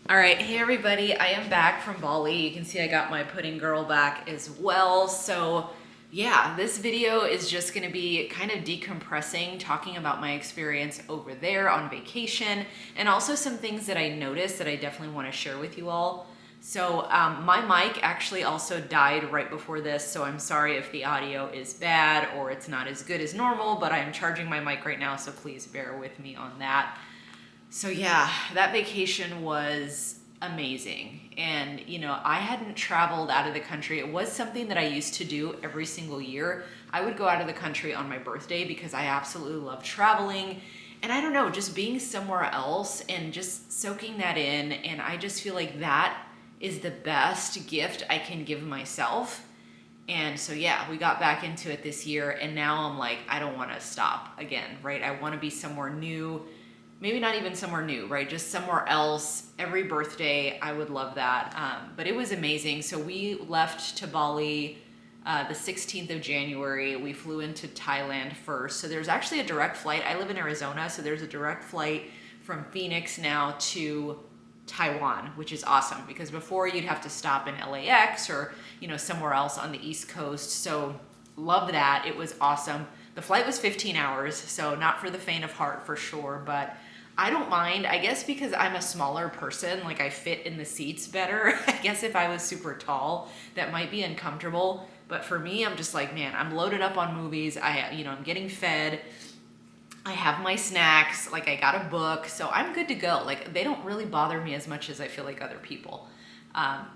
All right, hey everybody, I am back from Bali. You can see I got my pudding girl back as well. So yeah, this video is just gonna be kind of decompressing, talking about my experience over there on vacation, and also some things that I noticed that I definitely wanna share with you all. So my mic actually also died right before this, so I'm sorry if the audio is bad or it's not as good as normal, but I am charging my mic right now, so please bear with me on that. So yeah, that vacation was amazing. And I hadn't traveled out of the country. It was something that I used to do every single year. I would go out of the country on my birthday because I absolutely love traveling. And I don't know, just being somewhere else and just soaking that in. And I just feel like that is the best gift I can give myself. And so yeah, we got back into it this year, and now I'm like, I don't want to stop again, right? I want to be somewhere new. Maybe not even somewhere new, right? Just somewhere else. Every birthday, I would love that. But it was amazing. So we left to Bali the 16th of January. We flew into Thailand first. So there's actually a direct flight. I live in Arizona, so there's a direct flight from Phoenix now to Taiwan, which is awesome because before you'd have to stop in LAX or somewhere else on the East Coast. So love that. It was awesome. The flight was 15 hours, so not for the faint of heart for sure, but I don't mind. I guess because I'm a smaller person, like I fit in the seats better. I guess if I was super tall, that might be uncomfortable. But for me, I'm just like, man, I'm loaded up on movies. I'm getting fed. I have my snacks. Like I got a book, so I'm good to go. Like they don't really bother me as much as I feel like other people.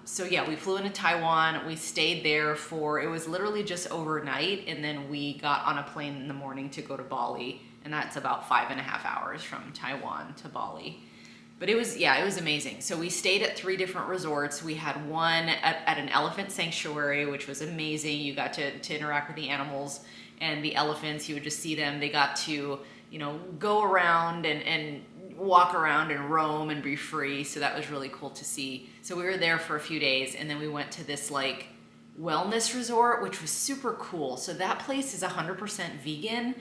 So yeah, we flew into Taiwan. We stayed there it was literally just overnight, and then we got on a plane in the morning to go to Bali, and that's about 5.5 hours from Taiwan to Bali. But it was amazing. So we stayed at 3 different resorts. We had one at an elephant sanctuary, which was amazing. You got to interact with the animals and the elephants. You would just see them. They got to, go around and walk around and roam and be free. So that was really cool to see. So we were there for a few days, and then we went to this like wellness resort, which was super cool. So that place is 100% vegan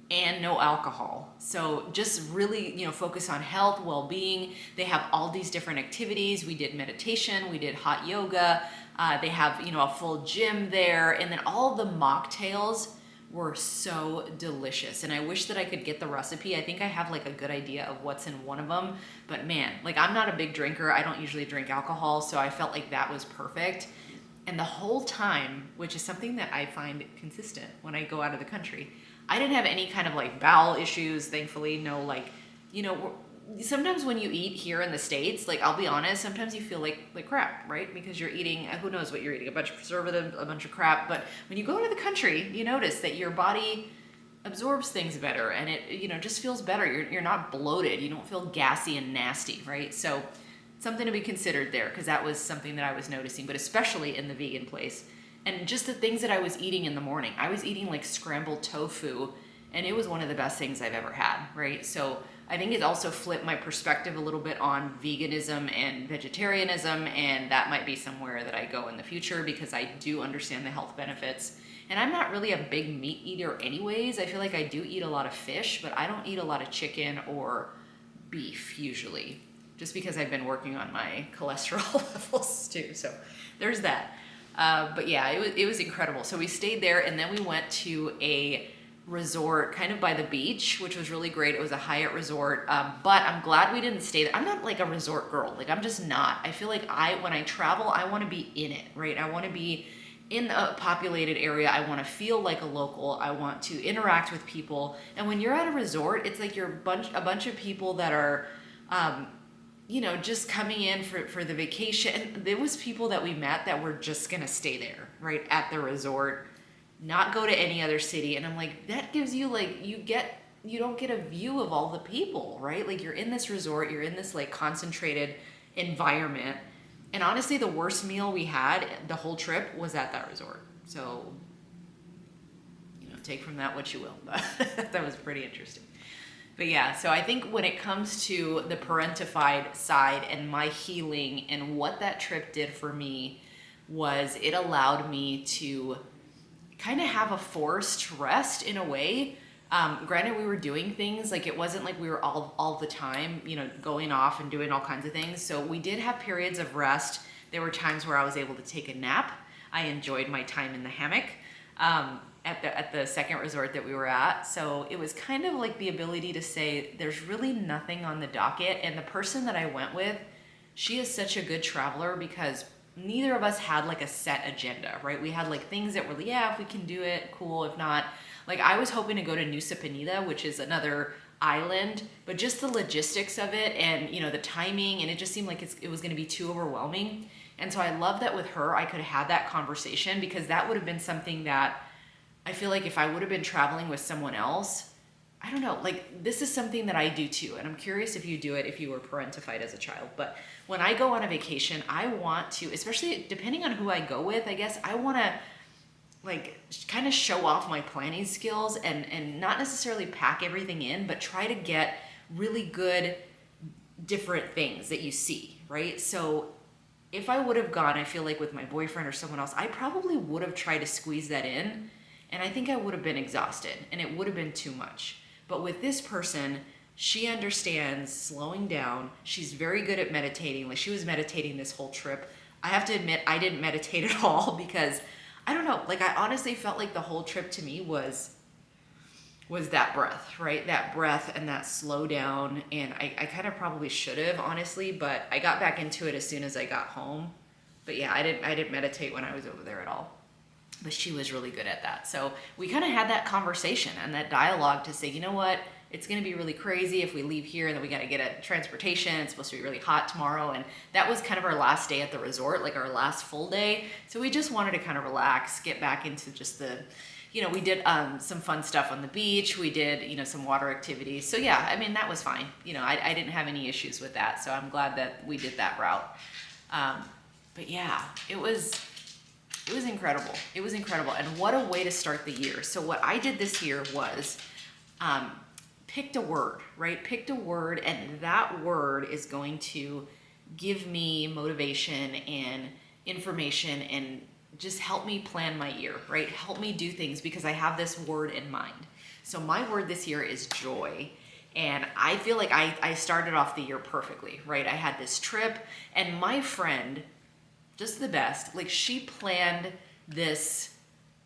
and no alcohol. So just really, focus on health, well-being. They have all these different activities. We did meditation, we did hot yoga. They have, a full gym there. And then all the mocktails were so delicious. And I wish that I could get the recipe. I think I have like a good idea of what's in one of them. But man, like I'm not a big drinker. I don't usually drink alcohol. So I felt like that was perfect. And the whole time, which is something that I find consistent when I go out of the country, I didn't have any kind of like bowel issues, thankfully. No, like, sometimes when you eat here in the States, like I'll be honest, sometimes you feel like crap, right? Because you're eating, who knows what you're eating, a bunch of preservatives, a bunch of crap. But when you go to the country, you notice that your body absorbs things better, and it, just feels better. You're not bloated. You don't feel gassy and nasty, right? So something to be considered there, because that was something that I was noticing, but especially in the vegan place. And just the things that I was eating in the morning. I was eating like scrambled tofu, and it was one of the best things I've ever had, right? So I think it also flipped my perspective a little bit on veganism and vegetarianism, and that might be somewhere that I go in the future because I do understand the health benefits. And I'm not really a big meat eater anyways. I feel like I do eat a lot of fish, but I don't eat a lot of chicken or beef usually, just because I've been working on my cholesterol levels too. So there's that. But yeah, it was incredible. So we stayed there, and then we went to a resort kind of by the beach, which was really great. It was a Hyatt resort, but I'm glad we didn't stay there. I'm not like a resort girl. Like I'm just not. I feel like when I travel, I want to be in it, right? I want to be in a populated area. I want to feel like a local. I want to interact with people. And when you're at a resort, it's like you're a bunch of people that are just coming in for the vacation. And there was people that we met that were just gonna stay there, right, at the resort, not go to any other city. And I'm like, that gives you like, you don't get a view of all the people, right? Like you're in this resort, you're in this like concentrated environment. And honestly, the worst meal we had the whole trip was at that resort. So, take from that what you will. But that was pretty interesting. But yeah, so I think when it comes to the parentified side and my healing and what that trip did for me was it allowed me to kind of have a forced rest in a way. Granted, we were doing things, like it wasn't like we were all the time, you know, going off and doing all kinds of things. So we did have periods of rest. There were times where I was able to take a nap. I enjoyed my time in the hammock at the second resort that we were at. So it was kind of like the ability to say, there's really nothing on the docket. And the person that I went with, she is such a good traveler because neither of us had like a set agenda, right? We had like things that were, yeah, if we can do it, cool. If not, like I was hoping to go to Nusa Penida, which is another island, but just the logistics of it and, you know, the timing, and it just seemed like it was going to be too overwhelming. And so I love that with her, I could have had that conversation, because that would have been something that I feel like if I would have been traveling with someone else, I don't know, like this is something that I do too. And I'm curious if you do it, if you were parentified as a child. But when I go on a vacation, I want to, especially depending on who I go with, I guess I want to like kind of show off my planning skills and not necessarily pack everything in, but try to get really good different things that you see, right? So if I would have gone, I feel like with my boyfriend or someone else, I probably would have tried to squeeze that in. And I think I would have been exhausted and it would have been too much. But with this person, she understands slowing down. She's very good at meditating. Like she was meditating this whole trip. I have to admit, I didn't meditate at all because I don't know, like I honestly felt like the whole trip to me was that breath, right? That breath and that slow down. And I kind of probably should have, honestly, but I got back into it as soon as I got home. But yeah, I didn't meditate when I was over there at all. But she was really good at that. So we kind of had that conversation and that dialogue to say, you know what, it's going to be really crazy if we leave here and then we got to get a transportation. It's supposed to be really hot tomorrow. And that was kind of our last day at the resort, like our last full day. So we just wanted to kind of relax, get back into just the, you know, we did some fun stuff on the beach. We did, you know, some water activities. So yeah, I mean, that was fine. You know, I didn't have any issues with that. So I'm glad that we did that route. But yeah, it was incredible. It was incredible. And what a way to start the year. So what I did this year was picked a word, right? Picked a word, and that word is going to give me motivation and information and just help me plan my year, right? Help me do things because I have this word in mind. So my word this year is joy. And I feel like I started off the year perfectly, right? I had this trip, and my friend, just the best, like she planned this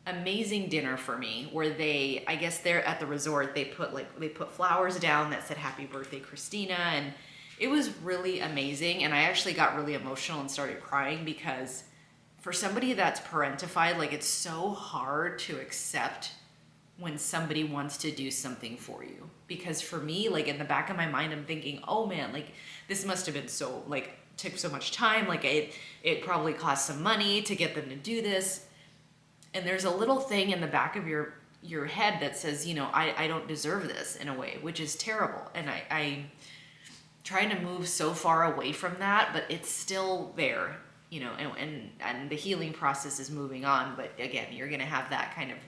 amazing dinner for me where they, I guess they're at the resort, they put flowers down that said happy birthday Christina, and it was really amazing. And I actually got really emotional and started crying because for somebody that's parentified, like it's so hard to accept when somebody wants to do something for you. Because for me, like in the back of my mind, I'm thinking, oh man, like this must have been so, like took so much time, like it probably cost some money to get them to do this. And there's a little thing in the back of your head that says, you know, I don't deserve this in a way, which is terrible. And I trying to move so far away from that, but it's still there, you know, and the healing process is moving on. But again, you're going to have that kind of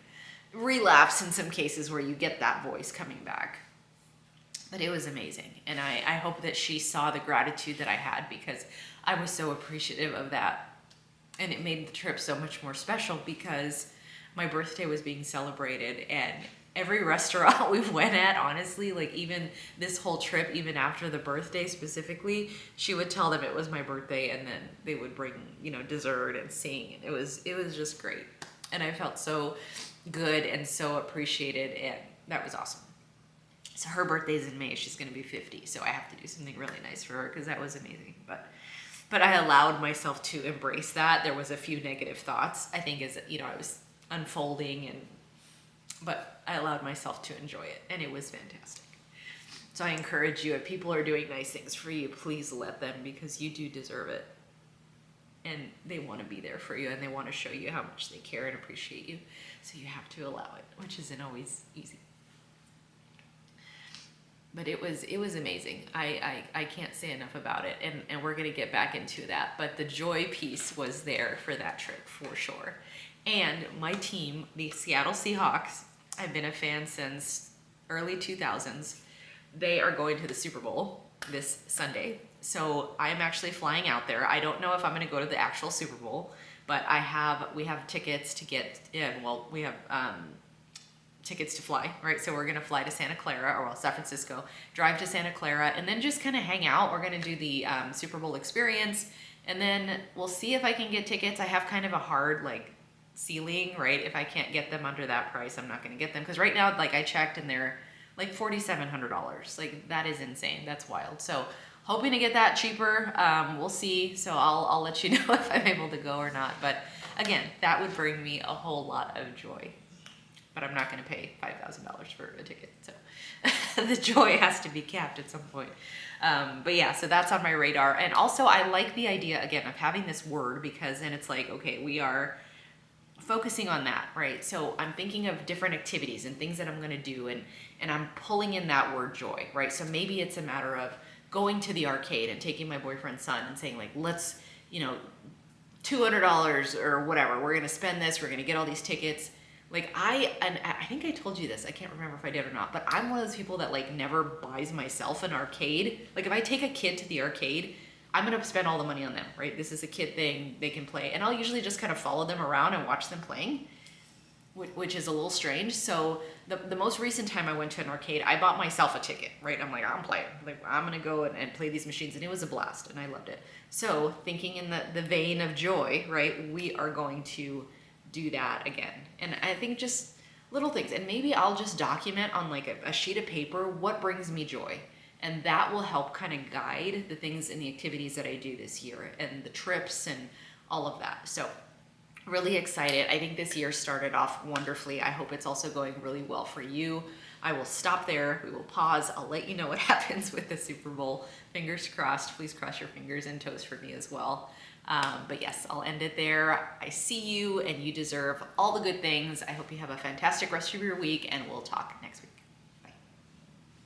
relapse in some cases where you get that voice coming back. But it was amazing. And I hope that she saw the gratitude that I had because I was so appreciative of that. And it made the trip so much more special because my birthday was being celebrated, and every restaurant we went at, honestly, like even this whole trip, even after the birthday specifically, she would tell them it was my birthday, and then they would bring, you know, dessert and sing. It was just great. And I felt so good and so appreciated, and that was awesome. So her birthday's in May. She's going to be 50. So I have to do something really nice for her because that was amazing. But I allowed myself to embrace that. There was a few negative thoughts, I think, as you know, I was unfolding, but I allowed myself to enjoy it, and it was fantastic. So I encourage you, if people are doing nice things for you, please let them, because you do deserve it. And they want to be there for you, and they want to show you how much they care and appreciate you. So you have to allow it, which isn't always easy. But it was amazing. I can't say enough about it, and we're going to get back into that. But the joy piece was there for that trip, for sure. And my team, the Seattle Seahawks, I've been a fan since early 2000s. They are going to the Super Bowl this Sunday. So I'm actually flying out there. I don't know if I'm going to go to the actual Super Bowl, but we have tickets to get in. Well, we have tickets to fly, right? So we're gonna fly to Santa Clara, or well, San Francisco, drive to Santa Clara, and then just kind of hang out. We're gonna do the Super Bowl experience, and then we'll see if I can get tickets. I have kind of a hard like ceiling, right? If I can't get them under that price, I'm not gonna get them, because right now, like I checked, and they're like $4,700. Like that is insane. That's wild. So hoping to get that cheaper. We'll see. So I'll let you know if I'm able to go or not. But again, that would bring me a whole lot of joy. But I'm not going to pay $5,000 for a ticket. So the joy has to be capped at some point. But yeah, so that's on my radar. And also I like the idea, again, of having this word, because then it's like, okay, we are focusing on that, right? So I'm thinking of different activities and things that I'm going to do, and I'm pulling in that word joy, right? So maybe it's a matter of going to the arcade and taking my boyfriend's son and saying like, let's, $200 or whatever, we're going to spend this, we're going to get all these tickets. Like I think I told you this, I can't remember if I did or not, but I'm one of those people that like never buys myself an arcade. Like if I take a kid to the arcade, I'm gonna spend all the money on them, right? This is a kid thing, they can play. And I'll usually just kind of follow them around and watch them playing, which is a little strange. So the most recent time I went to an arcade, I bought myself a ticket, right? I'm like, I'm playing. Like I'm gonna go and play these machines, and it was a blast, and I loved it. So thinking in the vein of joy, right? We are going to do that again. And I think just little things, and maybe I'll just document on like a sheet of paper what brings me joy, and that will help kind of guide the things and the activities that I do this year, and the trips and all of that. So really excited. I think this year started off wonderfully. I hope it's also going really well for you. I will stop there. We will pause. I'll let you know what happens with the Super Bowl. Fingers crossed. Please cross your fingers and toes for me as well. But yes, I'll end it there. I see you, and you deserve all the good things. I hope you have a fantastic rest of your week, and we'll talk next week.